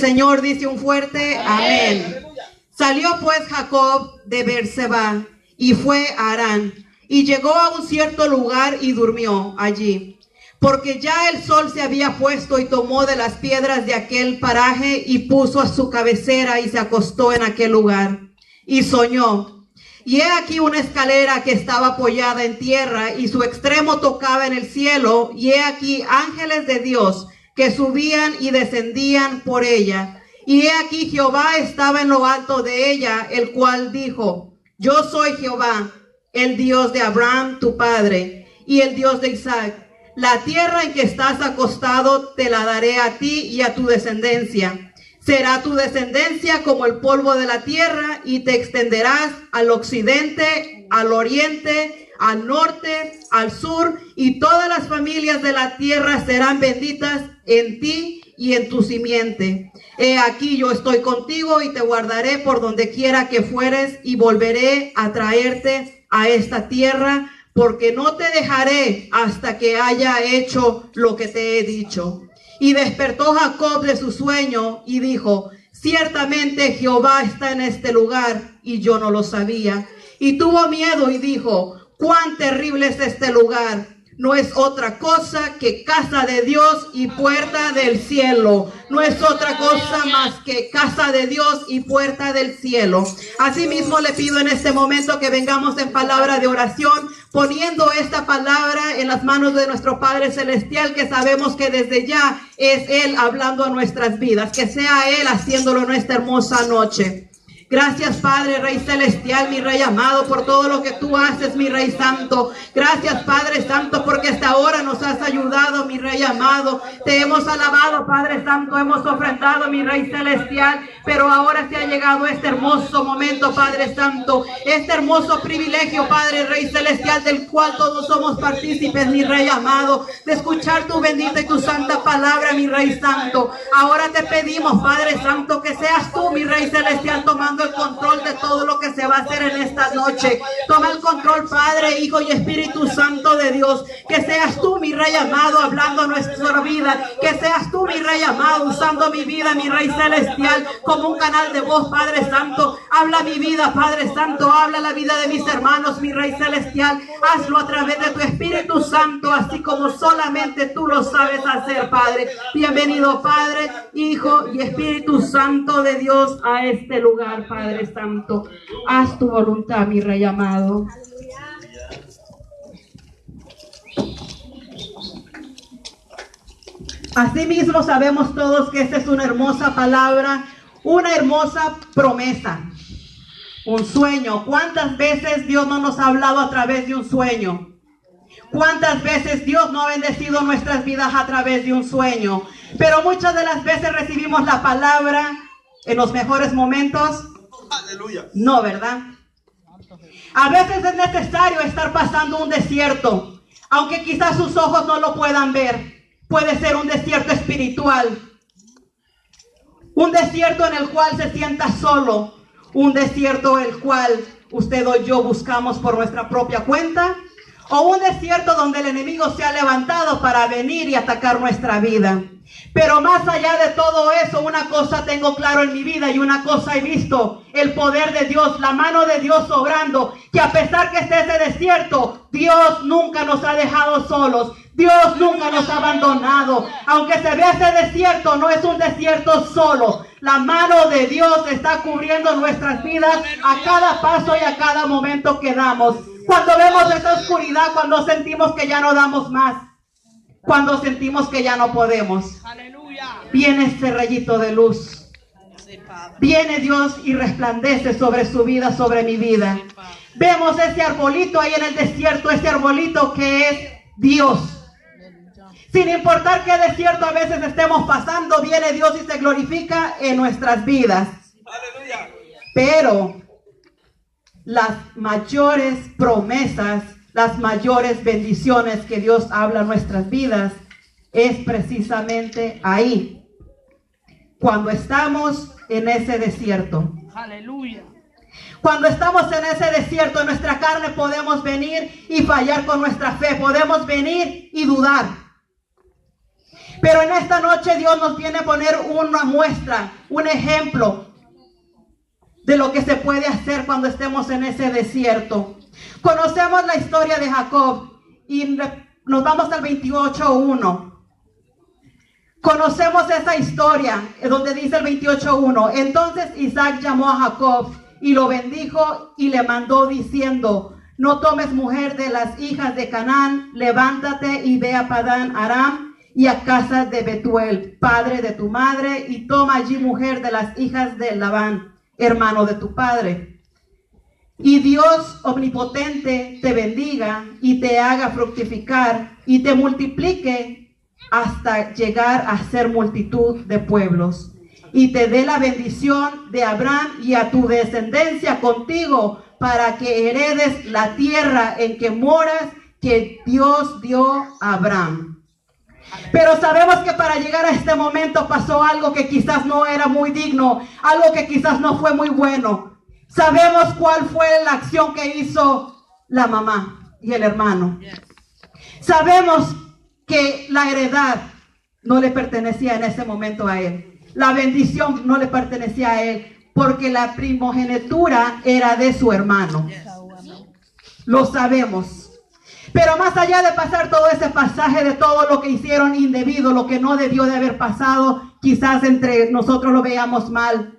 Señor dice un fuerte amén. Salió pues Jacob de Beerseba y fue a Harán, y llegó a un cierto lugar y durmió allí, porque ya el sol se había puesto, y tomó de las piedras de aquel paraje y puso a su cabecera y se acostó en aquel lugar. Y soñó, y he aquí una escalera que estaba apoyada en tierra, y su extremo tocaba en el cielo, y he aquí ángeles de Dios que subían y descendían por ella. Y he aquí Jehová estaba en lo alto de ella, el cual dijo: yo soy Jehová, el Dios de Abraham tu padre, y el Dios de Isaac. La tierra en que estás acostado te la daré a ti y a tu descendencia. Será tu descendencia como el polvo de la tierra, y te extenderás al occidente, al oriente, al norte, al sur, y todas las familias de la tierra serán benditas en ti y en tu simiente. He aquí yo estoy contigo y te guardaré por donde quiera que fueres, y volveré a traerte a esta tierra, porque no te dejaré hasta que haya hecho lo que te he dicho. Y despertó Jacob de su sueño y dijo: ciertamente Jehová está en este lugar, y yo no lo sabía. Y tuvo miedo y dijo: cuán terrible es este lugar. No es otra cosa que casa de Dios y puerta del cielo. No es otra cosa más que casa de Dios y puerta del cielo. Asimismo le pido en este momento que vengamos en palabra de oración, poniendo esta palabra en las manos de nuestro Padre Celestial, que sabemos que desde ya es Él hablando a nuestras vidas. Que sea Él haciéndolo en esta hermosa noche. Gracias, Padre, Rey Celestial, mi Rey amado, por todo lo que tú haces, mi Rey Santo. Gracias, Padre Santo, porque hasta ahora nos has ayudado, mi Rey amado. Te hemos alabado, Padre Santo, hemos ofrendado, mi Rey Celestial. Pero ahora se ha llegado este hermoso momento, Padre Santo, este hermoso privilegio, Padre Rey Celestial, del cual todos somos partícipes, mi Rey amado, de escuchar tu bendita y tu santa palabra, mi Rey Santo. Ahora te pedimos, Padre Santo, que seas tú, mi Rey Celestial, tomando el control de todo lo que se va a hacer en esta noche. Toma el control, Padre, Hijo y Espíritu Santo de Dios. Que seas tú, mi Rey amado, hablando nuestra vida. Que seas tú, mi Rey amado, usando mi vida, mi Rey Celestial, como un canal de voz, Padre Santo. Habla mi vida, Padre Santo. Habla la vida de mis hermanos, mi Rey Celestial. Hazlo a través de tu Espíritu Santo, así como solamente tú lo sabes hacer, Padre. Bienvenido, Padre, Hijo y Espíritu Santo de Dios, a este lugar, Padre Santo. Haz tu voluntad, mi Rey amado. Asimismo sabemos todos que esta es una hermosa palabra, una hermosa promesa, un sueño. ¿Cuántas veces Dios no nos ha hablado a través de un sueño? ¿Cuántas veces Dios no ha bendecido nuestras vidas a través de un sueño? Pero muchas de las veces recibimos la palabra en los mejores momentos. Aleluya. No, ¿verdad? A veces es necesario estar pasando un desierto, aunque quizás sus ojos no lo puedan ver. Puede ser un desierto espiritual, un desierto en el cual se sienta solo, un desierto el cual usted o yo buscamos por nuestra propia cuenta, o un desierto donde el enemigo se ha levantado para venir y atacar nuestra vida. Pero más allá de todo eso, una cosa tengo claro en mi vida y una cosa he visto: el poder de Dios, la mano de Dios obrando, que a pesar que esté ese desierto, Dios nunca nos ha dejado solos. Dios nunca nos ha abandonado. Aunque se vea ese desierto, no es un desierto solo. La mano de Dios está cubriendo nuestras vidas a cada paso y a cada momento que damos. Cuando vemos esa oscuridad, cuando sentimos que ya no damos más, cuando sentimos que ya no podemos, viene ese rayito de luz. Viene Dios y resplandece sobre su vida, sobre mi vida. Vemos ese arbolito ahí en el desierto, ese arbolito que es Dios. Sin importar qué desierto a veces estemos pasando, viene Dios y se glorifica en nuestras vidas. Aleluya. Pero las mayores promesas, las mayores bendiciones que Dios habla en nuestras vidas, es precisamente ahí, cuando estamos en ese desierto. Aleluya. Cuando estamos en ese desierto, en nuestra carne podemos venir y fallar con nuestra fe, podemos venir y dudar. Pero en esta noche Dios nos viene a poner una muestra, un ejemplo de lo que se puede hacer cuando estemos en ese desierto. Conocemos la historia de Jacob y nos vamos al 28:1. Conocemos esa historia donde dice el 28:1. Entonces Isaac llamó a Jacob y lo bendijo y le mandó diciendo: no tomes mujer de las hijas de Canaán, levántate y ve a Padán Aram y a casa de Betuel, padre de tu madre, y toma allí mujer de las hijas de Labán, hermano de tu padre. Y Dios omnipotente te bendiga y te haga fructificar y te multiplique hasta llegar a ser multitud de pueblos. Y te dé la bendición de Abraham y a tu descendencia contigo, para que heredes la tierra en que moras, que Dios dio a Abraham. Pero sabemos que para llegar a este momento pasó algo que quizás no era muy digno, algo que quizás no fue muy bueno. Sabemos cuál fue la acción que hizo la mamá y el hermano. Sabemos que la heredad no le pertenecía en ese momento a él. La bendición no le pertenecía a él, porque la primogenitura era de su hermano. Lo sabemos. Pero más allá de pasar todo ese pasaje de todo lo que hicieron indebido, lo que no debió de haber pasado, quizás entre nosotros lo veamos mal,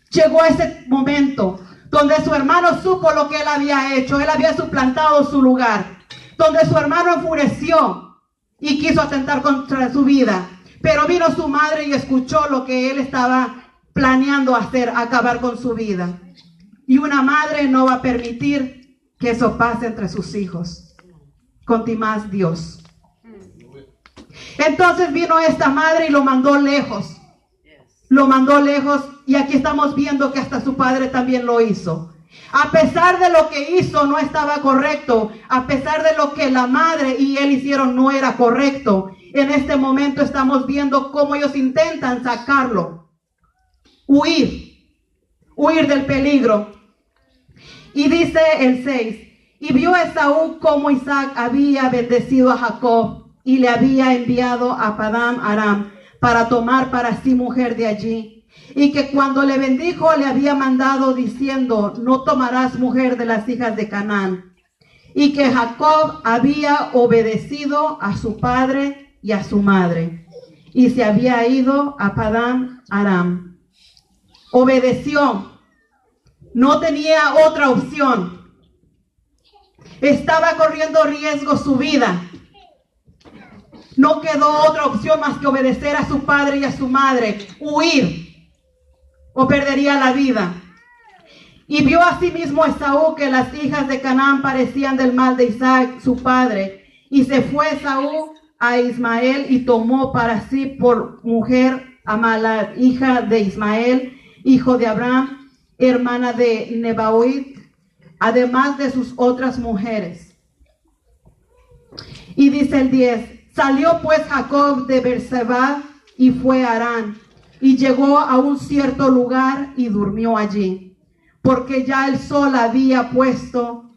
llegó ese momento donde su hermano supo lo que él había hecho. Él había suplantado su lugar, donde su hermano enfureció y quiso atentar contra su vida. Pero vino su madre y escuchó lo que él estaba planeando hacer, acabar con su vida. Y una madre no va a permitir que eso pase entre sus hijos. Contimás Dios. Entonces vino esta madre y lo mandó lejos. Lo mandó lejos, y aquí estamos viendo que hasta su padre también lo hizo. A pesar de lo que hizo no estaba correcto. A pesar de lo que la madre y él hicieron no era correcto. En este momento estamos viendo cómo ellos intentan sacarlo. Huir del peligro. Y dice el 6. Y vio Esaú cómo Isaac había bendecido a Jacob y le había enviado a Padán Aram para tomar para sí mujer de allí. Y que cuando le bendijo le había mandado diciendo: no tomarás mujer de las hijas de Canaán. Y que Jacob había obedecido a su padre y a su madre. Y se había ido a Padán Aram. Obedeció. No tenía otra opción. Estaba corriendo riesgo su vida. No quedó otra opción más que obedecer a su padre y a su madre. Huir o perdería la vida. Y vio asimismo Esaú que las hijas de Canaán parecían del mal de Isaac, su padre. Y se fue Esaú a Ismael y tomó para sí por mujer a Mala, hija de Ismael, hijo de Abraham, hermana de Nebaoth, además de sus otras mujeres. Y dice el 10. Salió pues Jacob de Beerseba y fue a Harán, y llegó a un cierto lugar y durmió allí, porque ya el sol había puesto,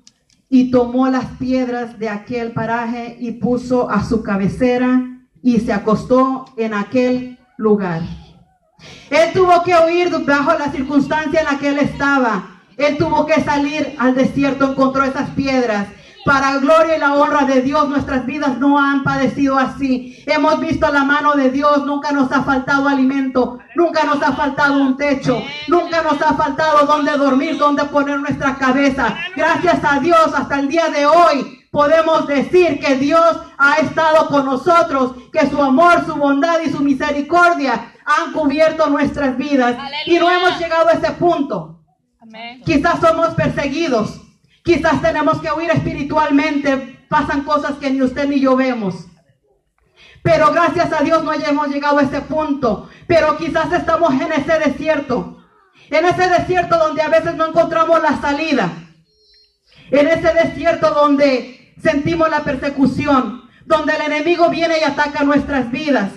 y tomó las piedras de aquel paraje y puso a su cabecera y se acostó en aquel lugar. Él tuvo que huir bajo la circunstancia en la que él estaba. Él tuvo que salir al desierto, encontró esas piedras. Para gloria y la honra de Dios, nuestras vidas no han padecido así. Hemos visto la mano de Dios. Nunca nos ha faltado alimento, nunca nos ha faltado un techo, nunca nos ha faltado donde dormir, donde poner nuestra cabeza. Gracias a Dios, hasta el día de hoy podemos decir que Dios ha estado con nosotros, que su amor, su bondad y su misericordia han cubierto nuestras vidas. ¡Aleluya! Y no hemos llegado a ese punto. Amén. Quizás somos perseguidos. Quizás tenemos que huir espiritualmente. Pasan cosas que ni usted ni yo vemos. Pero gracias a Dios no hemos llegado a ese punto. Pero quizás estamos en ese desierto. En ese desierto donde a veces no encontramos la salida. En ese desierto donde sentimos la persecución. Donde el enemigo viene y ataca nuestras vidas.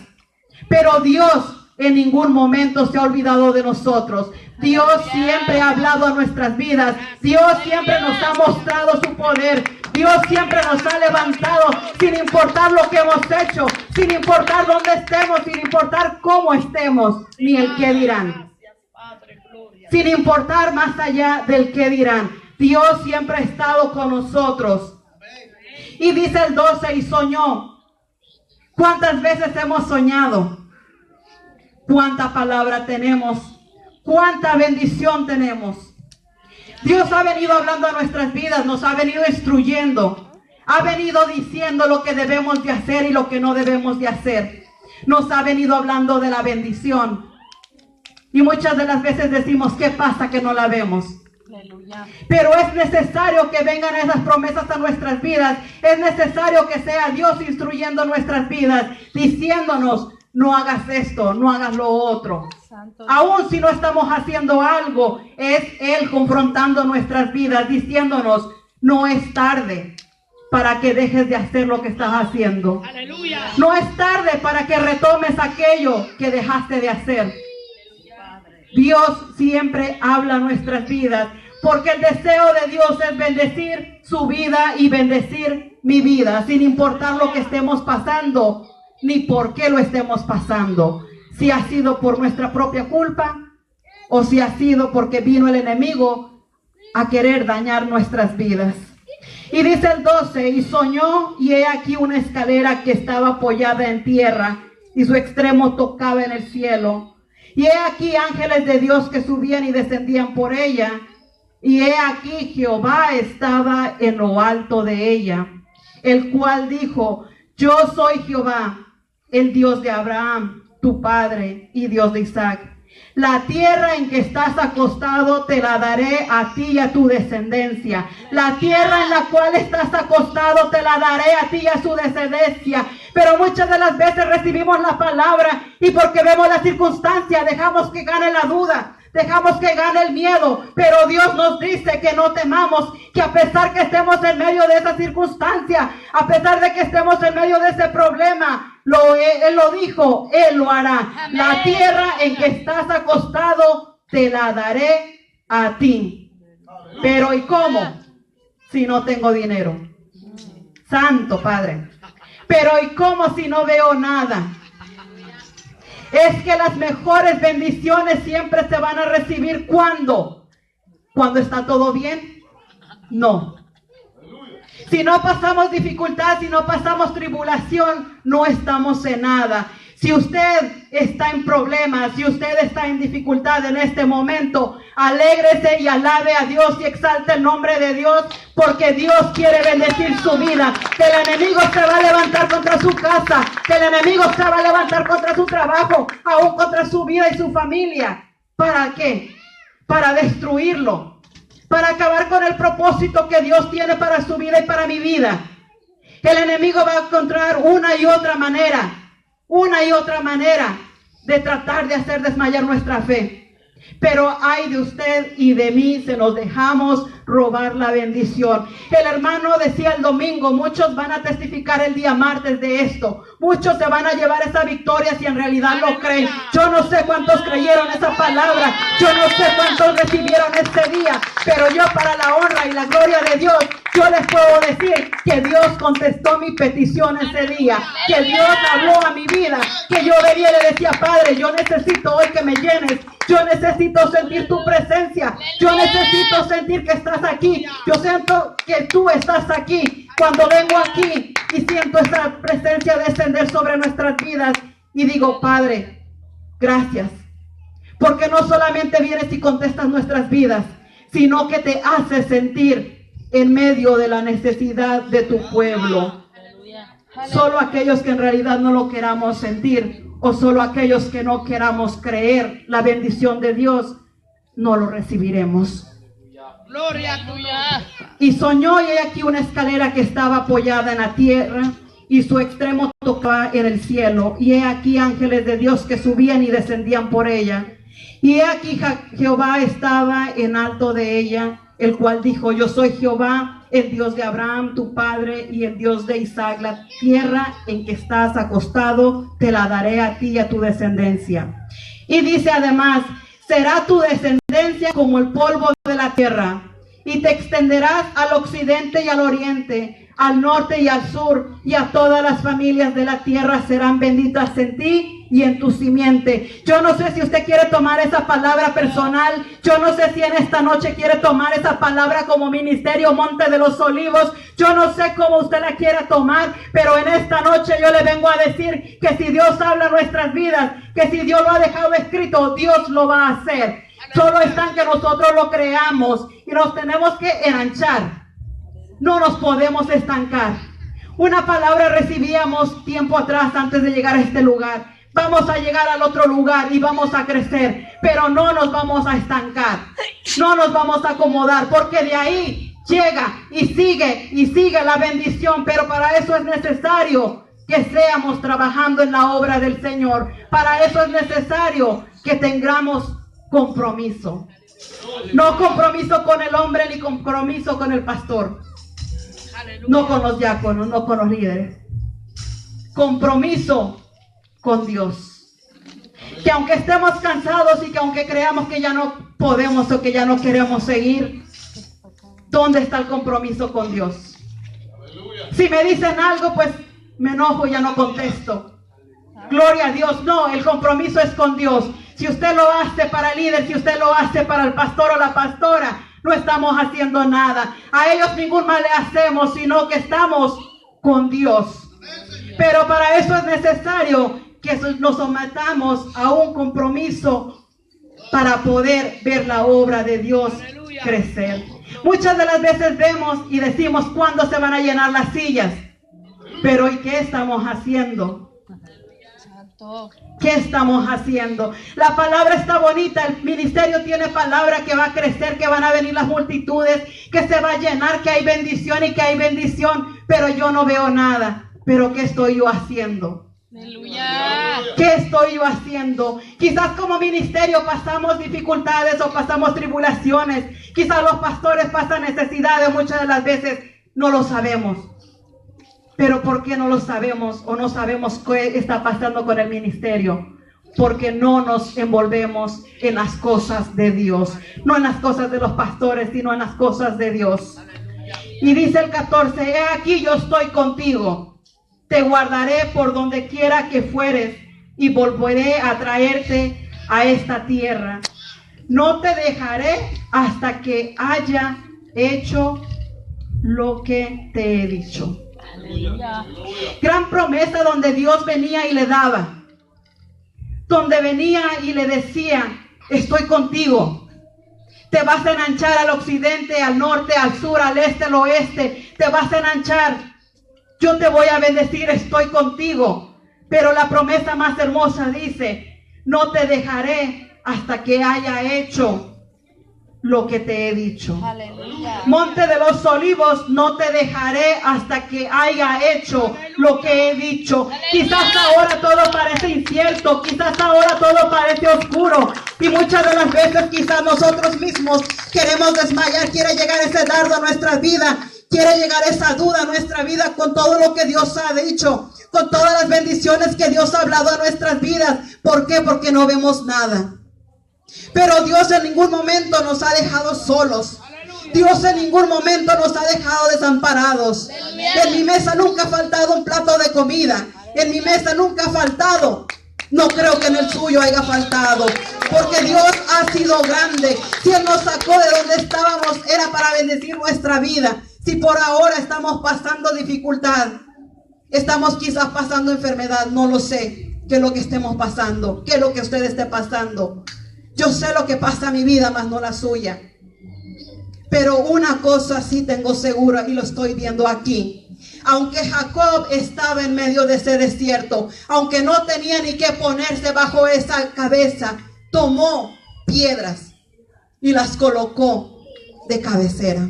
Pero Dios en ningún momento se ha olvidado de nosotros. Dios siempre ha hablado a nuestras vidas. Dios siempre nos ha mostrado su poder. Dios siempre nos ha levantado sin importar lo que hemos hecho, sin importar dónde estemos, sin importar cómo estemos, ni el qué dirán. Sin importar más allá del qué dirán. Dios siempre ha estado con nosotros. Y dice el 12, y soñó. ¿Cuántas veces hemos soñado? ¿Cuánta palabra tenemos? ¿Cuánta bendición tenemos? Dios ha venido hablando a nuestras vidas, nos ha venido instruyendo. Ha venido diciendo lo que debemos de hacer y lo que no debemos de hacer. Nos ha venido hablando de la bendición. Y muchas de las veces decimos, ¿qué pasa que no la vemos? Aleluya. Pero es necesario que vengan esas promesas a nuestras vidas. Es necesario que sea Dios instruyendo nuestras vidas, diciéndonos, no hagas esto, no hagas lo otro. Santo. Aún si no estamos haciendo algo, es Él confrontando nuestras vidas, diciéndonos, no es tarde para que dejes de hacer lo que estás haciendo. Aleluya. No es tarde para que retomes aquello que dejaste de hacer. Dios siempre habla a nuestras vidas, porque el deseo de Dios es bendecir su vida y bendecir mi vida, sin importar lo que estemos pasando, ni por qué lo estemos pasando. Si ha sido por nuestra propia culpa, o si ha sido porque vino el enemigo a querer dañar nuestras vidas. Y dice el 12, y soñó, y he aquí una escalera que estaba apoyada en tierra, y su extremo tocaba en el cielo. Y he aquí ángeles de Dios que subían y descendían por ella. Y he aquí Jehová estaba en lo alto de ella, el cual dijo, yo soy Jehová, el Dios de Abraham, tu padre, y Dios de Isaac. La tierra en que estás acostado te la daré a ti y a tu descendencia. La tierra en la cual estás acostado te la daré a ti y a su descendencia. Pero muchas de las veces recibimos la palabra y porque vemos la circunstancia dejamos que gane la duda. Dejamos que gane el miedo, pero Dios nos dice que no temamos, que a pesar que estemos en medio de esa circunstancia, a pesar de que estemos en medio de ese problema, Él lo dijo, Él lo hará. Amén. La tierra en que estás acostado te la daré a ti. Pero ¿y cómo? Si no tengo dinero. Santo Padre. Pero ¿y cómo si no veo nada? Es que las mejores bendiciones siempre se van a recibir ¿cuándo? ¿Cuando está todo bien? No. Si no pasamos dificultad, si no pasamos tribulación, no estamos en nada. Si usted está en problemas, si usted está en dificultad en este momento, alégrese y alabe a Dios y exalte el nombre de Dios, porque Dios quiere bendecir su vida. Que el enemigo se va a levantar contra su casa, que el enemigo se va a levantar contra su trabajo, aún contra su vida y su familia. ¿Para qué? Para destruirlo, para acabar con el propósito que Dios tiene para su vida y para mi vida. El enemigo va a encontrar una y otra manera de tratar de hacer desmayar nuestra fe. Pero ay de usted y de mí si nos dejamos robar la bendición. El hermano decía el domingo, muchos van a testificar el día martes de esto. Muchos se van a llevar esa victoria si en realidad lo creen. Yo no sé cuántos creyeron esa palabra. Yo no sé cuántos recibieron ese día. Pero yo, para la honra y la gloria de Dios, yo les puedo decir que Dios contestó mi petición ese día. Que Dios habló a mi vida. Que yo venía y le decía, Padre, yo necesito hoy que me llenes. Yo necesito sentir tu presencia. Yo necesito sentir que estás aquí. Yo siento que tú estás aquí. Cuando vengo aquí y siento esa presencia descender sobre nuestras vidas y digo, Padre, gracias. Porque no solamente vienes y contestas nuestras vidas, sino que te haces sentir en medio de la necesidad de tu pueblo. Solo aquellos que en realidad no lo queramos sentir, o solo aquellos que no queramos creer la bendición de Dios, no lo recibiremos. Gloria tuya. Y soñó, y aquí una escalera que estaba apoyada en la tierra, y su extremo tocaba en el cielo. Y he aquí ángeles de Dios que subían y descendían por ella. Y he aquí Jehová estaba en alto de ella, el cual dijo, yo soy Jehová, el Dios de Abraham, tu padre, y el Dios de Isaac. La tierra en que estás acostado, te la daré a ti y a tu descendencia. Y dice además, será tu descendencia como el polvo de la tierra, y te extenderás al occidente y al oriente, al norte y al sur, y a todas las familias de la tierra serán benditas en ti y en tu simiente. Yo no sé si usted quiere tomar esa palabra personal. Yo no sé si en esta noche quiere tomar esa palabra como ministerio Monte de los Olivos. Yo no sé cómo usted la quiere tomar, pero en esta noche yo le vengo a decir que si Dios habla nuestras vidas, que si Dios lo ha dejado escrito, Dios lo va a hacer. Solo está en que nosotros lo creamos y nos tenemos que enanchar. No nos podemos estancar. Una palabra recibíamos tiempo atrás antes de llegar a este lugar. Vamos a llegar al otro lugar y vamos a crecer, pero no nos vamos a estancar. No nos vamos a acomodar, porque de ahí llega y sigue la bendición. Pero para eso es necesario que seamos trabajando en la obra del Señor. Para eso es necesario que tengamos compromiso. No compromiso con el hombre ni compromiso con el pastor. No con los diáconos, no con los líderes. Compromiso con Dios. Que aunque estemos cansados y que aunque creamos que ya no podemos o que ya no queremos seguir, ¿dónde está el compromiso con Dios? Si me dicen algo, pues me enojo y ya no contesto. Gloria a Dios. No, el compromiso es con Dios. Si usted lo hace para el líder, si usted lo hace para el pastor o la pastora, no estamos haciendo nada. A ellos ningún mal le hacemos, sino que estamos con Dios. Pero para eso es necesario que nos sometamos a un compromiso para poder ver la obra de Dios crecer. Muchas de las veces vemos y decimos cuándo se van a llenar las sillas. Pero ¿y qué estamos haciendo? ¿Qué estamos haciendo? La palabra está bonita, el ministerio tiene palabra que va a crecer, que van a venir las multitudes, que se va a llenar, que hay bendición y que hay bendición, pero yo no veo nada. ¿Pero qué estoy yo haciendo? Aleluya. ¿Qué estoy yo haciendo? Quizás como ministerio pasamos dificultades o pasamos tribulaciones. Quizás los pastores pasan necesidades, muchas de las veces no lo sabemos. Pero ¿por qué no lo sabemos o no sabemos qué está pasando con el ministerio? Porque no nos envolvemos en las cosas de Dios. No en las cosas de los pastores, sino en las cosas de Dios. Y dice el 14, he aquí yo estoy contigo. Te guardaré por donde quiera que fueres y volveré a traerte a esta tierra. No te dejaré hasta que haya hecho lo que te he dicho. Aleluya. Gran promesa donde Dios venía y le daba. Donde venía y le decía, estoy contigo. Te vas a enanchar al occidente, al norte, al sur, al este, al oeste. Te vas a enanchar. Yo te voy a bendecir, estoy contigo. Pero la promesa más hermosa dice, no te dejaré hasta que haya hecho lo que te he dicho. Aleluya. Monte de los Olivos, no te dejaré hasta que haya hecho lo que he dicho. Quizás ahora todo parece incierto, quizás ahora todo parece oscuro. Y muchas de las veces quizás nosotros mismos queremos desmayar, quiere llegar ese dardo a nuestra vida. Quiere llegar esa duda a nuestra vida con todo lo que Dios ha dicho, con todas las bendiciones que Dios ha hablado a nuestras vidas. ¿Por qué? Porque no vemos nada. Pero Dios en ningún momento nos ha dejado solos. Dios en ningún momento nos ha dejado desamparados. En mi mesa nunca ha faltado un plato de comida. En mi mesa nunca ha faltado. No creo que en el suyo haya faltado. Porque Dios ha sido grande. Si Él nos sacó de donde estábamos, era para bendecir nuestra vida. Si por ahora estamos pasando dificultad, estamos quizás pasando enfermedad, no lo sé. ¿Qué es lo que estemos pasando? ¿Qué es lo que usted esté pasando? Yo sé lo que pasa en mi vida, más no la suya. Pero una cosa sí tengo segura y lo estoy viendo aquí. Aunque Jacob estaba en medio de ese desierto, aunque no tenía ni qué ponerse bajo esa cabeza, tomó piedras y las colocó de cabecera.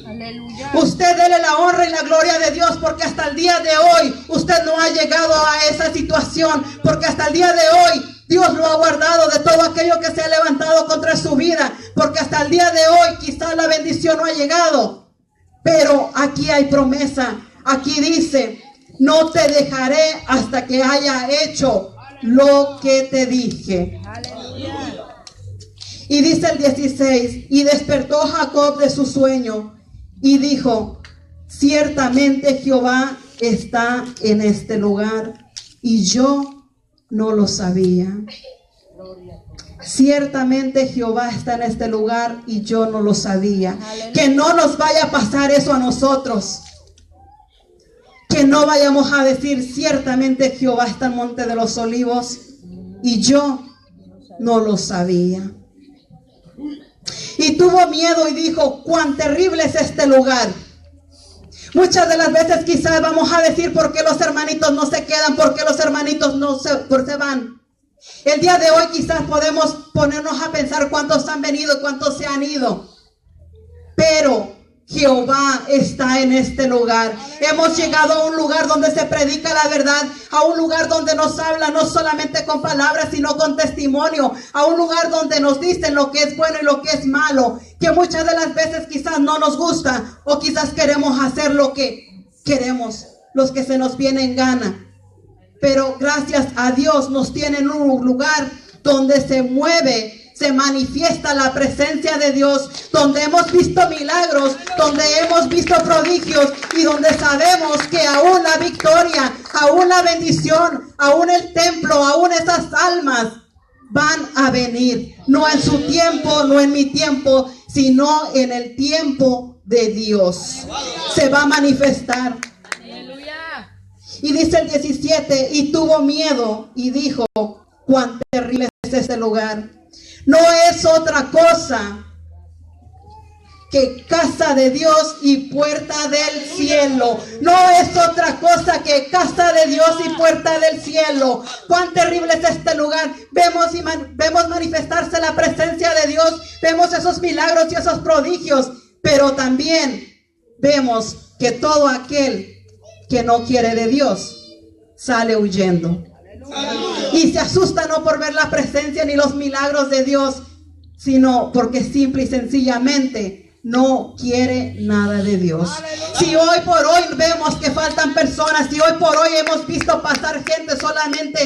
Aleluya. Usted dele la honra y la gloria de Dios, porque hasta el día de hoy usted no ha llegado a esa situación, porque hasta el día de hoy Dios lo ha guardado de todo aquello que se ha levantado contra su vida, porque hasta el día de hoy quizás la bendición no ha llegado, pero aquí hay promesa. Aquí dice, no te dejaré hasta que haya hecho lo que te dije. Aleluya. Y dice el 16, y despertó Jacob de su sueño y dijo, ciertamente Jehová está en este lugar y yo no lo sabía. Ciertamente Jehová está en este lugar y yo no lo sabía. Que no nos vaya a pasar eso a nosotros. Que no vayamos a decir, ciertamente Jehová está en el monte de los olivos y yo no lo sabía. Y tuvo miedo y dijo, cuán terrible es este lugar. Muchas de las veces quizás vamos a decir, ¿por qué los hermanitos no se quedan? ¿Por qué los hermanitos no se van? El día de hoy quizás podemos ponernos a pensar cuántos han venido y cuántos se han ido. Pero Jehová está en este lugar. Hemos llegado a un lugar donde se predica la verdad, a un lugar donde nos habla no solamente con palabras, sino con testimonio, a un lugar donde nos dicen lo que es bueno y lo que es malo, que muchas de las veces quizás no nos gusta o quizás queremos hacer lo que queremos, los que se nos viene en gana. Pero gracias a Dios nos tiene en un lugar donde se mueve, se manifiesta la presencia de Dios, donde hemos visto milagros, donde hemos visto prodigios y donde sabemos que aún la victoria, aún la bendición, aún el templo, aún esas almas van a venir. No en su tiempo, no en mi tiempo, sino en el tiempo de Dios. Se va a manifestar. Y dice el 17, y tuvo miedo y dijo, cuán terrible es este lugar. No es otra cosa que casa de Dios y puerta del cielo. No es otra cosa que casa de Dios y puerta del cielo. Cuán terrible es este lugar. Vemos manifestarse la presencia de Dios. Vemos esos milagros y esos prodigios. Pero también vemos que todo aquel que no quiere de Dios sale huyendo. Y se asusta no por ver la presencia ni los milagros de Dios, sino porque simple y sencillamente no quiere nada de Dios. Si hoy por hoy vemos que faltan personas, si hoy por hoy hemos visto pasar gente solamente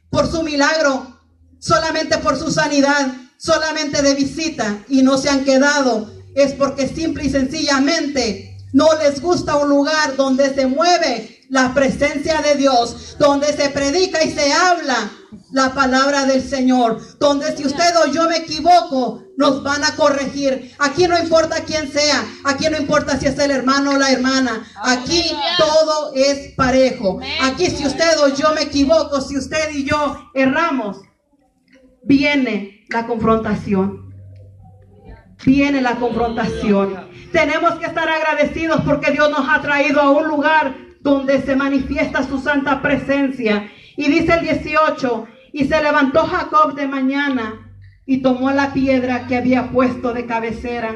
por su milagro, solamente por su sanidad, solamente de visita y no se han quedado, es porque simple y sencillamente no les gusta un lugar donde se mueve la presencia de Dios, donde se predica y se habla la palabra del Señor, donde si usted o yo me equivoco, nos van a corregir. Aquí no importa quién sea, aquí no importa si es el hermano o la hermana, aquí todo es parejo. Aquí si usted o yo me equivoco, si usted y yo erramos, viene la confrontación. Viene la confrontación. Tenemos que estar agradecidos porque Dios nos ha traído a un lugar donde se manifiesta su santa presencia. Y dice el 18, y se levantó Jacob de mañana y tomó la piedra que había puesto de cabecera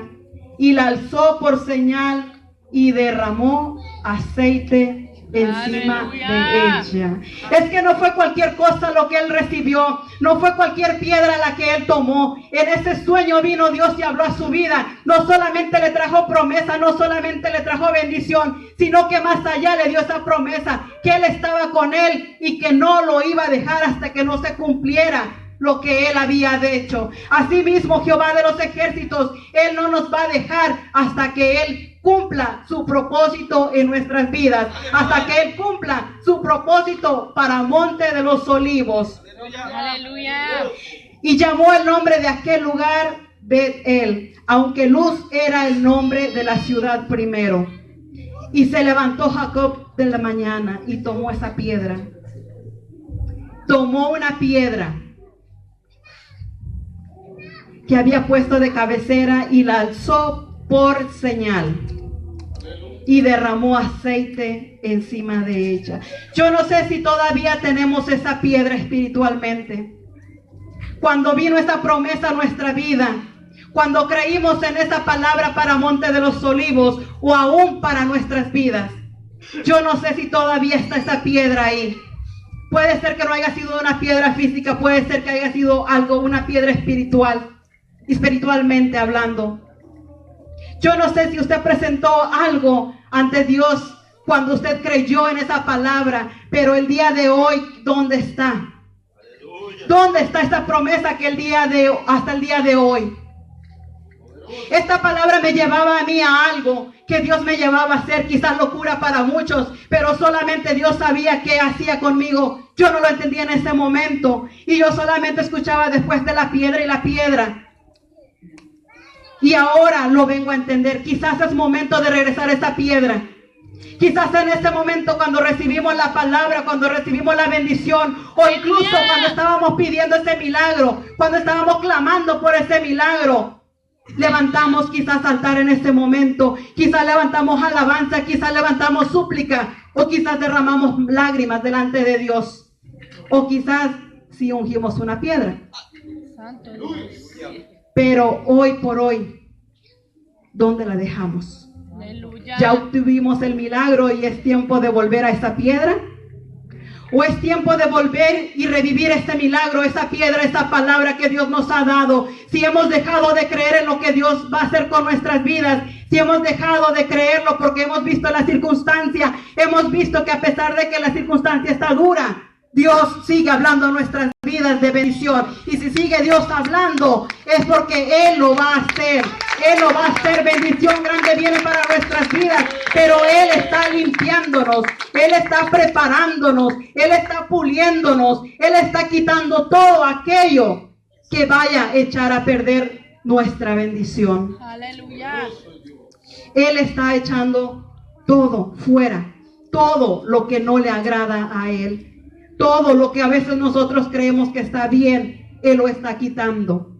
y la alzó por señal y derramó aceite encima de ella. Es que no fue cualquier cosa lo que él recibió, no fue cualquier piedra la que él tomó. En ese sueño vino Dios y habló a su vida. No solamente le trajo promesa, no solamente le trajo bendición, sino que más allá le dio esa promesa, que él estaba con él y que no lo iba a dejar hasta que no se cumpliera lo que él había hecho. Asimismo, Jehová de los ejércitos, él no nos va a dejar hasta que él cumpla su propósito en nuestras vidas, hasta que él cumpla su propósito para Monte de los Olivos. Aleluya. Y llamó el nombre de aquel lugar Bet-el, aunque Luz era el nombre de la ciudad primero. Y se levantó Jacob de la mañana y tomó esa piedra. Tomó una piedra que había puesto de cabecera y la alzó por señal y derramó aceite encima de ella. Yo no sé si todavía tenemos esa piedra espiritualmente. Cuando vino esa promesa a nuestra vida, cuando creímos en esa palabra para Monte de los Olivos o aún para nuestras vidas, yo no sé si todavía está esa piedra ahí. Puede ser que no haya sido una piedra física, puede ser que haya sido algo, una piedra espiritual, espiritualmente hablando. Yo no sé si usted presentó algo ante Dios cuando usted creyó en esa palabra, pero el día de hoy, ¿dónde está? ¿Dónde está esta promesa que hasta el día de hoy? Esta palabra me llevaba a mí a algo que Dios me llevaba a hacer, quizás locura para muchos, pero solamente Dios sabía qué hacía conmigo. Yo no lo entendía en ese momento y yo solamente escuchaba después de la piedra y la piedra. Y ahora lo vengo a entender. Quizás es momento de regresar a esa piedra. Quizás en este momento cuando recibimos la palabra, cuando recibimos la bendición, o incluso cuando estábamos pidiendo ese milagro, cuando estábamos clamando por ese milagro, levantamos quizás altar en este momento, quizás levantamos alabanza, quizás levantamos súplica, o quizás derramamos lágrimas delante de Dios, o quizás si ungimos una piedra. Pero hoy por hoy, ¿dónde la dejamos? Aleluya. Ya obtuvimos el milagro y es tiempo de volver a esa piedra. ¿O es tiempo de volver y revivir este milagro, esa piedra, esa palabra que Dios nos ha dado? Si hemos dejado de creer en lo que Dios va a hacer con nuestras vidas, si hemos dejado de creerlo porque hemos visto la circunstancia, hemos visto que a pesar de que la circunstancia está dura, Dios sigue hablando en nuestras vidas de bendición. Y si sigue Dios hablando, es porque Él lo va a hacer. Él lo va a hacer. Bendición grande viene para nuestras vidas. Pero Él está limpiándonos. Él está preparándonos. Él está puliéndonos. Él está quitando todo aquello que vaya a echar a perder nuestra bendición. Aleluya. Él está echando todo fuera. Todo lo que no le agrada a Él. Todo lo que a veces nosotros creemos que está bien, Él lo está quitando.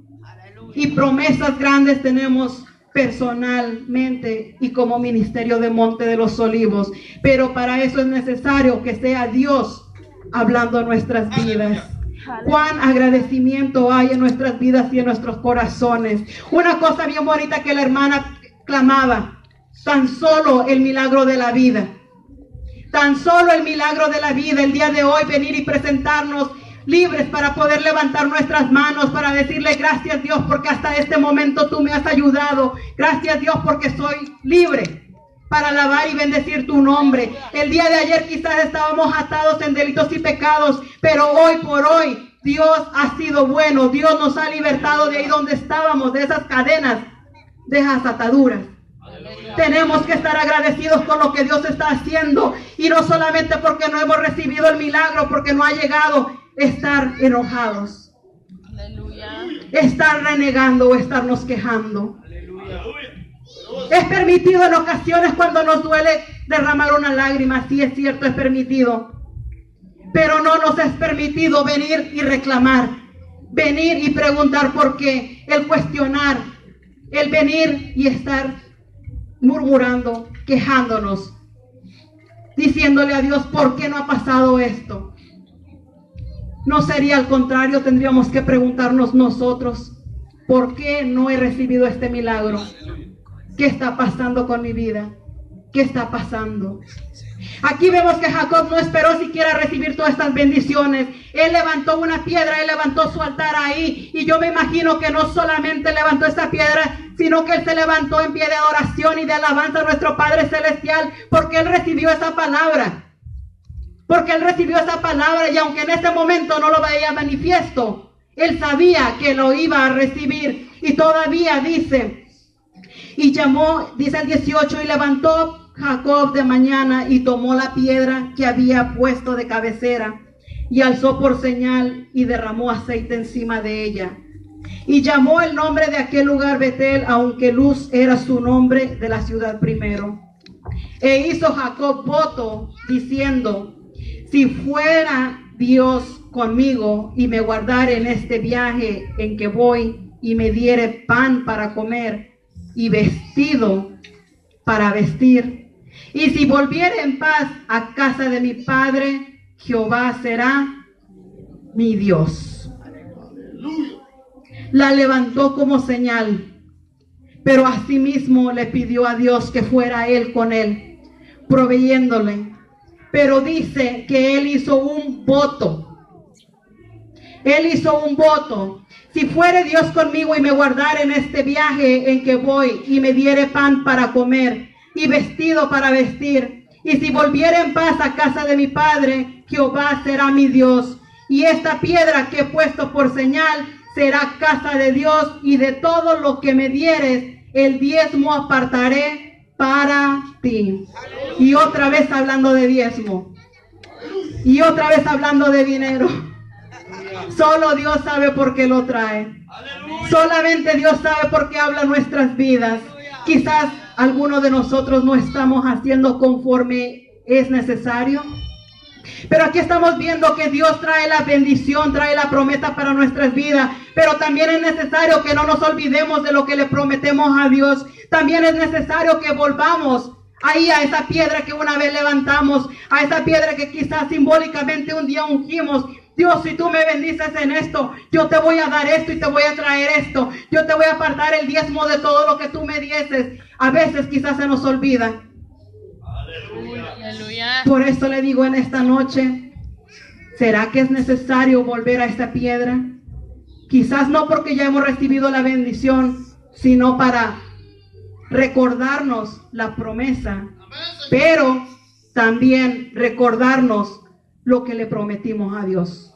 Y promesas grandes tenemos personalmente y como ministerio de Monte de los Olivos. Pero para eso es necesario que sea Dios hablando en nuestras vidas. Cuán agradecimiento hay en nuestras vidas y en nuestros corazones. Una cosa bien bonita que la hermana clamaba: tan solo el milagro de la vida. Tan solo el milagro de la vida, el día de hoy venir y presentarnos libres para poder levantar nuestras manos, para decirle gracias Dios porque hasta este momento tú me has ayudado. Gracias Dios porque soy libre para alabar y bendecir tu nombre. El día de ayer quizás estábamos atados en delitos y pecados, pero hoy por hoy Dios ha sido bueno. Dios nos ha libertado de ahí donde estábamos, de esas cadenas, de esas ataduras. Tenemos que estar agradecidos con lo que Dios está haciendo y no solamente porque no hemos recibido el milagro, porque no ha llegado, estar enojados, Aleluya. estar renegando o estarnos quejando. Es permitido en ocasiones cuando nos duele derramar una lágrima, sí es cierto, es permitido, pero no nos es permitido venir y reclamar, venir y preguntar por qué, el cuestionar, el venir y estar murmurando, quejándonos, diciéndole a Dios ¿por qué no ha pasado esto? No sería al contrario, tendríamos que preguntarnos nosotros ¿por qué no he recibido este milagro? ¿Qué está pasando con mi vida? ¿Qué está pasando? Aquí vemos que Jacob no esperó siquiera recibir todas estas bendiciones. Él levantó una piedra, él levantó su altar ahí. Y yo me imagino que no solamente levantó esta piedra, sino que él se levantó en pie de adoración y de alabanza a nuestro Padre Celestial, porque él recibió esa palabra. Porque él recibió esa palabra y aunque en ese momento no lo veía manifiesto, él sabía que lo iba a recibir. Y todavía dice, y llamó, dice el 18, y levantó Jacob de mañana y tomó la piedra que había puesto de cabecera y alzó por señal y derramó aceite encima de ella. Y llamó el nombre de aquel lugar Betel, aunque Luz era su nombre de la ciudad primero. E hizo Jacob voto diciendo: si fuera Dios conmigo y me guardare en este viaje en que voy y me diere pan para comer y vestido para vestir, y si volviere en paz a casa de mi padre, Jehová será mi Dios. La levantó como señal, pero asimismo le pidió a Dios que fuera él con él, proveyéndole. Pero dice que él hizo un voto. Él hizo un voto. Si fuere Dios conmigo y me guardare en este viaje en que voy y me diere pan para comer y vestido para vestir, y si volviere en paz a casa de mi padre, Jehová será mi Dios, Y esta piedra que he puesto por señal será casa de Dios, y de todo lo que me dieres, el diezmo apartaré para ti. Y otra vez hablando de diezmo. Y otra vez hablando de dinero. Solo Dios sabe por qué lo trae. Solamente Dios sabe por qué habla nuestras vidas. Quizás algunos de nosotros no estamos haciendo conforme es necesario. Pero aquí estamos viendo que Dios trae la bendición, trae la promesa para nuestras vidas. Pero también es necesario que no nos olvidemos de lo que le prometemos a Dios. También es necesario que volvamos ahí a esa piedra que una vez levantamos, a esa piedra que quizás simbólicamente un día ungimos. Dios, si tú me bendices en esto, yo te voy a dar esto y te voy a traer esto. Yo te voy a apartar el diezmo de todo lo que tú me dieses. A veces quizás se nos olvida. Aleluya. Por eso le digo en esta noche, ¿será que es necesario volver a esta piedra? Quizás no porque ya hemos recibido la bendición, sino para recordarnos la promesa, pero también recordarnos lo que le prometimos a Dios.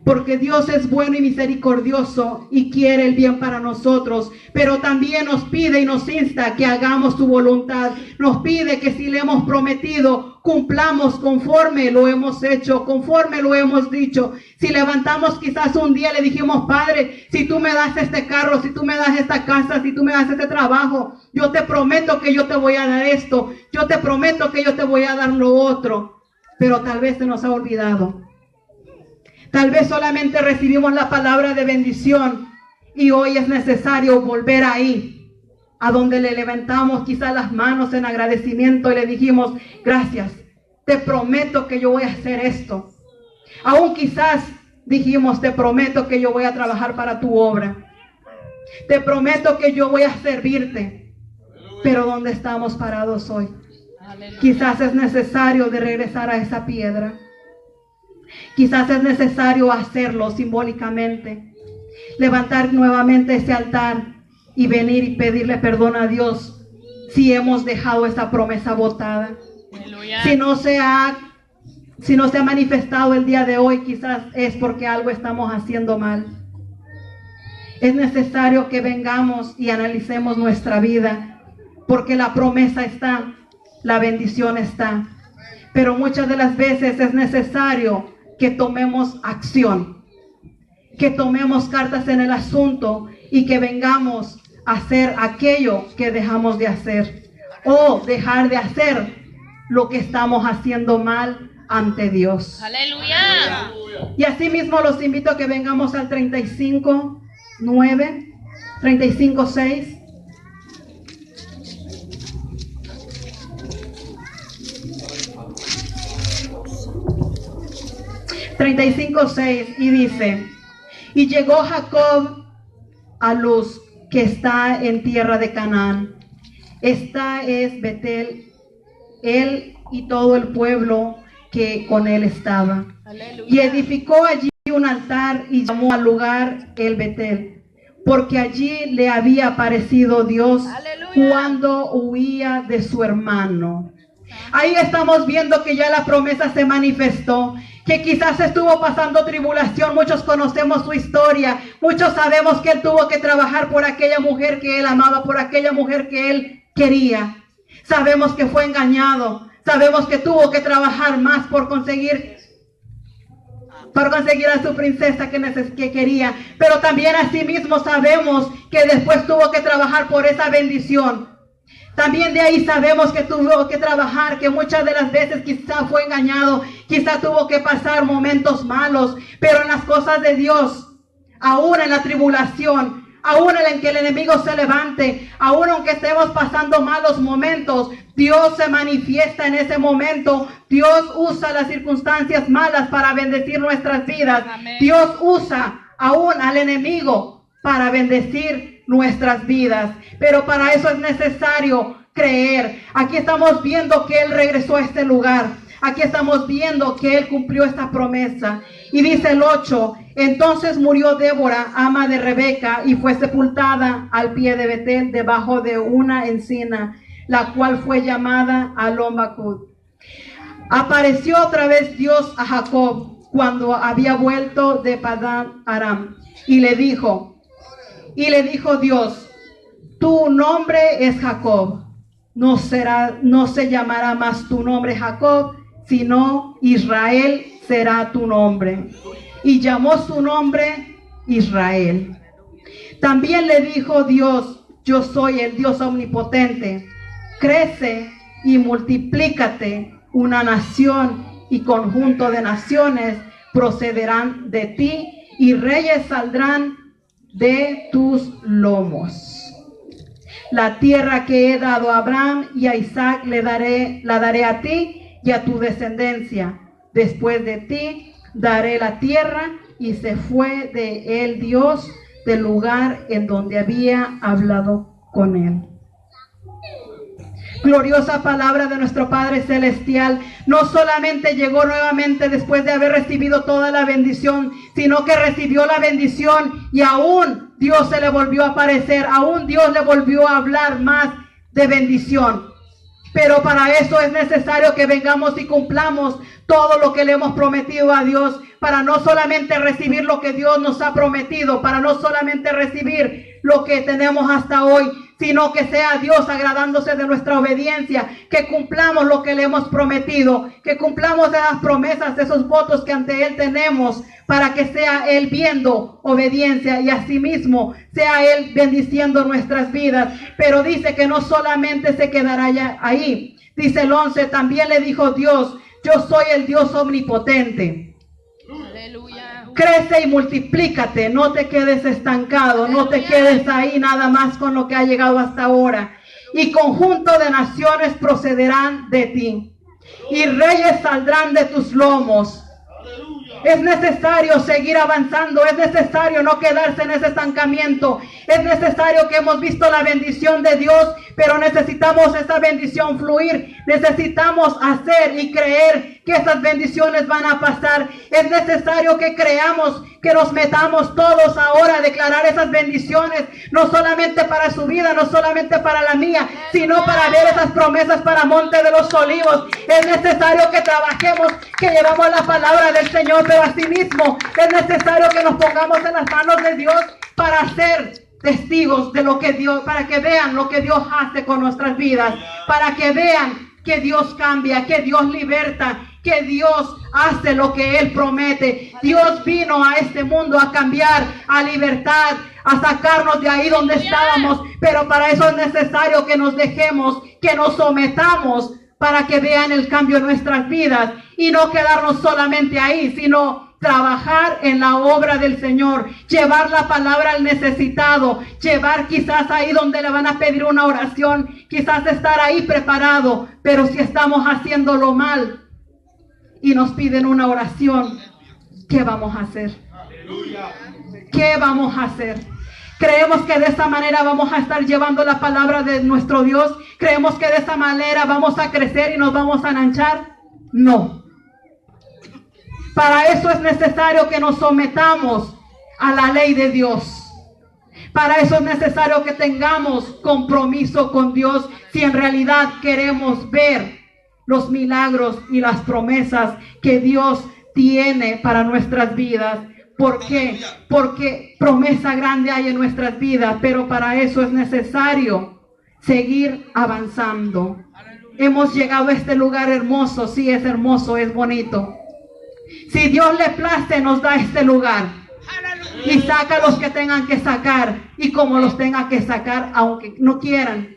Porque Dios es bueno y misericordioso y quiere el bien para nosotros, pero también nos pide y nos insta que hagamos su voluntad. Nos pide que si le hemos prometido, cumplamos conforme lo hemos hecho, conforme lo hemos dicho. Si levantamos quizás un día le dijimos, Padre, si tú me das este carro, si tú me das esta casa, si tú me das este trabajo, yo te prometo que yo te voy a dar esto, yo te prometo que yo te voy a dar lo otro. Pero tal vez se nos ha olvidado. Tal vez solamente recibimos la palabra de bendición y hoy es necesario volver ahí, a donde le levantamos quizás las manos en agradecimiento y le dijimos, gracias, te prometo que yo voy a hacer esto. Aún quizás dijimos, te prometo que yo voy a trabajar para tu obra. Te prometo que yo voy a servirte. Pero ¿dónde estamos parados hoy? Aleluya. Quizás es necesario de regresar a esa piedra. Quizás es necesario hacerlo simbólicamente. Levantar nuevamente ese altar y venir y pedirle perdón a Dios si hemos dejado esa promesa botada. Aleluya. Si no se ha manifestado el día de hoy, quizás es porque algo estamos haciendo mal. Es necesario que vengamos y analicemos nuestra vida, porque la promesa está, la bendición está. Pero muchas de las veces es necesario que tomemos acción, que tomemos cartas en el asunto y que vengamos a hacer aquello que dejamos de hacer o dejar de hacer lo que estamos haciendo mal ante Dios. Aleluya. Y así mismo los invito a que vengamos al 35:9, 35:6. 35:6 y dice, y llegó Jacob a Luz, que está en tierra de Canaán. Esta es Betel, él y todo el pueblo que con él estaba. Aleluya. Y edificó allí un altar y llamó al lugar el Betel, porque allí le había aparecido Dios. Aleluya. Cuando huía de su hermano. Ahí estamos viendo que ya la promesa se manifestó, que quizás estuvo pasando tribulación. Muchos conocemos su historia, muchos sabemos que él tuvo que trabajar por aquella mujer que él amaba, por aquella mujer que él quería. Sabemos que fue engañado, sabemos que tuvo que trabajar más por conseguir a su princesa que quería. Pero también asimismo sabemos que después tuvo que trabajar por esa bendición. También de ahí sabemos que tuvo que trabajar, que muchas de las veces quizá fue engañado, quizá tuvo que pasar momentos malos, pero en las cosas de Dios, aún en la tribulación, aún en que el enemigo se levante, aún aunque estemos pasando malos momentos, Dios se manifiesta en ese momento. Dios usa las circunstancias malas para bendecir nuestras vidas. Amén. Dios usa aún al enemigo para bendecir nuestras vidas, pero para eso es necesario creer. Aquí estamos viendo que él regresó a este lugar. Aquí estamos viendo que él cumplió esta promesa. Y dice el 8, entonces murió Débora, ama de Rebeca, y fue sepultada al pie de Betel, debajo de una encina, la cual fue llamada Alon Bacud. Apareció otra vez Dios a Jacob cuando había vuelto de Padán Aram y le dijo Dios, tu nombre es Jacob, no se llamará más tu nombre Jacob, sino Israel será tu nombre. Y llamó su nombre Israel. También le dijo Dios, yo soy el Dios omnipotente, crece y multiplícate, una nación y conjunto de naciones procederán de ti y reyes saldrán de tus lomos. La tierra que he dado a Abraham y a Isaac la daré a ti y a tu descendencia. Después de ti daré la tierra. Y se fue de él Dios del lugar en donde había hablado con él. Gloriosa palabra de nuestro Padre Celestial. No solamente llegó nuevamente después de haber recibido toda la bendición, sino que recibió la bendición y aún Dios se le volvió a aparecer, aún Dios le volvió a hablar más de bendición. Pero para eso es necesario que vengamos y cumplamos todo lo que le hemos prometido a Dios, para no solamente recibir lo que Dios nos ha prometido, para no solamente recibir lo que tenemos hasta hoy, sino que sea Dios agradándose de nuestra obediencia, que cumplamos lo que le hemos prometido, que cumplamos esas promesas, esos votos que ante Él tenemos, para que sea Él viendo obediencia y asimismo sea Él bendiciendo nuestras vidas. Pero dice que no solamente se quedará ya ahí. Dice el 11, también le dijo Dios, yo soy el Dios omnipotente. Aleluya. Crece y multiplícate, no te quedes estancado, no te quedes ahí nada más con lo que ha llegado hasta ahora. Y conjunto de naciones procederán de ti, y reyes saldrán de tus lomos. Es necesario seguir avanzando, es necesario no quedarse en ese estancamiento. Es necesario que hemos visto la bendición de Dios, pero necesitamos esa bendición fluir. Necesitamos hacer y creer que esas bendiciones van a pasar. Es necesario que creamos, que nos metamos todos ahora a declarar esas bendiciones, no solamente para su vida, no solamente para la mía, sino para ver esas promesas para Monte de los Olivos. Es necesario que trabajemos, que llevamos la palabra del Señor, pero asimismo es necesario que nos pongamos en las manos de Dios para ser testigos de lo que Dios, para que vean lo que Dios hace con nuestras vidas, para que vean que Dios cambia, que Dios liberta, que Dios hace lo que Él promete. Dios vino a este mundo a cambiar, a libertar, a sacarnos de ahí donde estábamos, pero para eso es necesario que nos dejemos, que nos sometamos, para que vean el cambio en nuestras vidas y no quedarnos solamente ahí, sino trabajar en la obra del Señor, llevar la palabra al necesitado, llevar quizás ahí donde le van a pedir una oración, quizás estar ahí preparado, pero si estamos haciéndolo mal y nos piden una oración, ¿qué vamos a hacer? ¿Qué vamos a hacer? ¿Creemos que de esa manera vamos a estar llevando la palabra de nuestro Dios? ¿Creemos que de esa manera vamos a crecer y nos vamos a enanchar? No. Para eso es necesario que nos sometamos a la ley de Dios. Para eso es necesario que tengamos compromiso con Dios si en realidad queremos ver los milagros y las promesas que Dios tiene para nuestras vidas. ¿Por qué? Porque promesa grande hay en nuestras vidas, pero para eso es necesario seguir avanzando. Hemos llegado a este lugar hermoso, sí, es hermoso, es bonito. Si Dios le place, nos da este lugar y saca los que tengan que sacar y como los tenga que sacar, aunque no quieran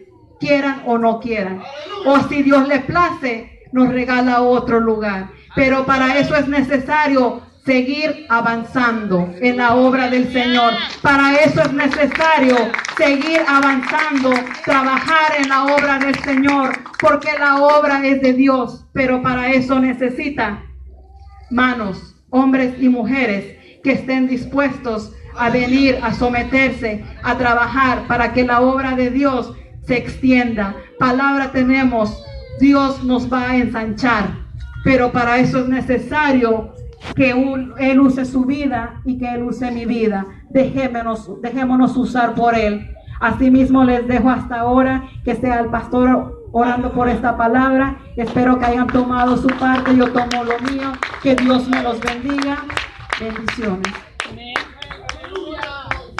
o no quieran. O si Dios le place, nos regala otro lugar. Pero para eso es necesario seguir avanzando en la obra del Señor. Para eso es necesario seguir avanzando, trabajar en la obra del Señor, porque la obra es de Dios. Pero para eso necesita manos, hombres y mujeres que estén dispuestos a venir, a someterse, a trabajar para que la obra de Dios se extienda. Palabra tenemos, Dios nos va a ensanchar, pero para eso es necesario que Él use su vida y que Él use mi vida. Dejémonos usar por Él. Asimismo les dejo hasta ahora que sea el pastor orando por esta palabra. Espero que hayan tomado su parte, yo tomo lo mío. Que Dios me los bendiga. Bendiciones.